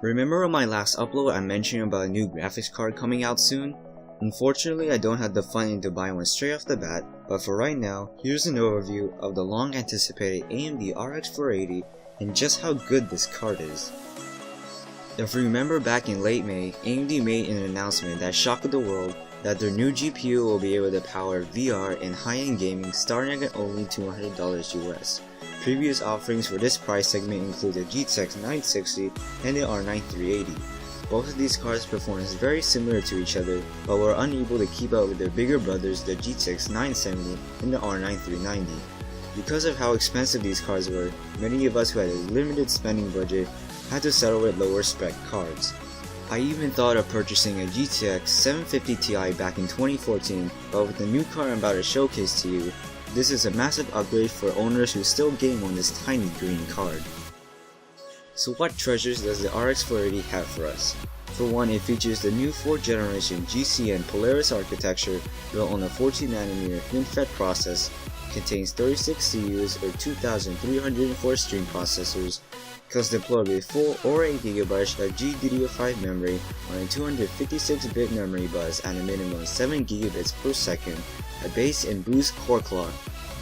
Remember on my last upload I mentioned about a new graphics card coming out soon? Unfortunately, I don't have the funding to buy one straight off the bat, but for right now, here's an overview of the long anticipated AMD RX 480 and just how good this card is. If you remember back in late May, AMD made an announcement that shocked the world that their new GPU will be able to power VR and high-end gaming starting at only $200 US. Previous offerings for this price segment include the GTX 960 and the R9 380. Both of these cards perform very similar to each other, but were unable to keep up with their bigger brothers, the GTX 970 and the R9 390. Because of how expensive these cards were, many of us who had a limited spending budget had to settle with lower spec cards. I even thought of purchasing a GTX 750 Ti back in 2014, but with the new card I'm about to showcase to you, this is a massive upgrade for owners who still game on this tiny green card. So what treasures does the RX 480 have for us? For one, it features the new 4th generation GCN Polaris architecture built on a 14nm FinFET process, contains 36 CUs or 2304 stream processors, comes deployed with full or 8GB of GDDR5 memory on a 256-bit memory bus at a minimum 7GB per second, a base and boost core clock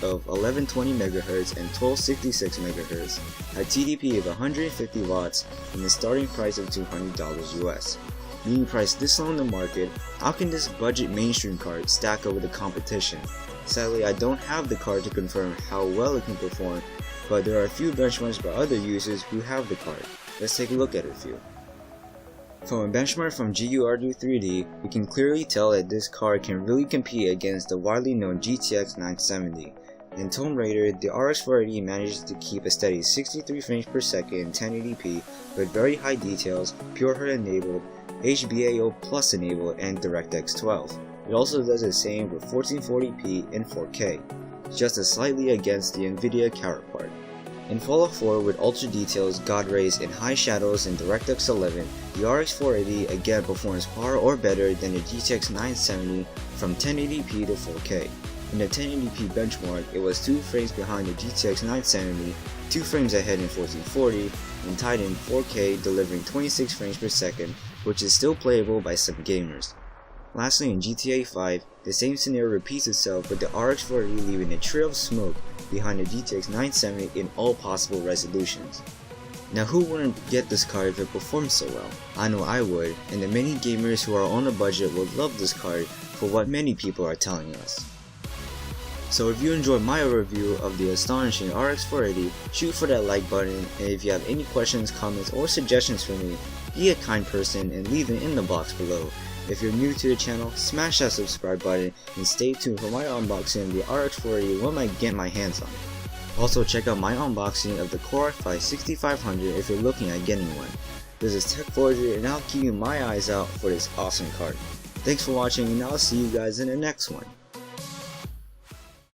of 1120MHz and 1266MHz, a TDP of 150 watts, and a starting price of $200 US. Being priced this low in the market, how can this budget mainstream card stack up with the competition? Sadly, I don't have the card to confirm how well it can perform, but there are a few benchmarks by other users who have the card. Let's take a look at a few. From a benchmark from GURD3D, we can clearly tell that this card can really compete against the widely known GTX 970. In Tomb Raider, the RX 480 manages to keep a steady 63 frames per second in 1080p with very high details, pure HUD enabled, HBAO Plus enabled, and DirectX 12. It also does the same with 1440p and 4K, just as slightly against the Nvidia counterpart. In Fallout 4 with ultra details, God rays, and high shadows in DirectX 11, the RX 480 again performs par or better than the GTX 970 from 1080p to 4K. In the 1080p benchmark, it was 2 frames behind the GTX 970, 2 frames ahead in 1440, and tied in 4K delivering 26 frames per second, which is still playable by some gamers. Lastly, in GTA 5, the same scenario repeats itself with the RX 480 leaving a trail of smoke behind the GTX 970 in all possible resolutions. Now who wouldn't get this card if it performs so well? I know I would, and the many gamers who are on a budget would love this card for what many people are telling us. So if you enjoyed my overview of the astonishing RX 480, shoot for that like button, and if you have any questions, comments, or suggestions for me, be a kind person and leave them in the box below. If you're new to the channel, smash that subscribe button and stay tuned for my unboxing of the RX 480 when I get my hands on it. Also check out my unboxing of the Core i5 6500 if you're looking at getting one. This is Tech Forger and I'll keep my eyes out for this awesome card. Thanks for watching and I'll see you guys in the next one.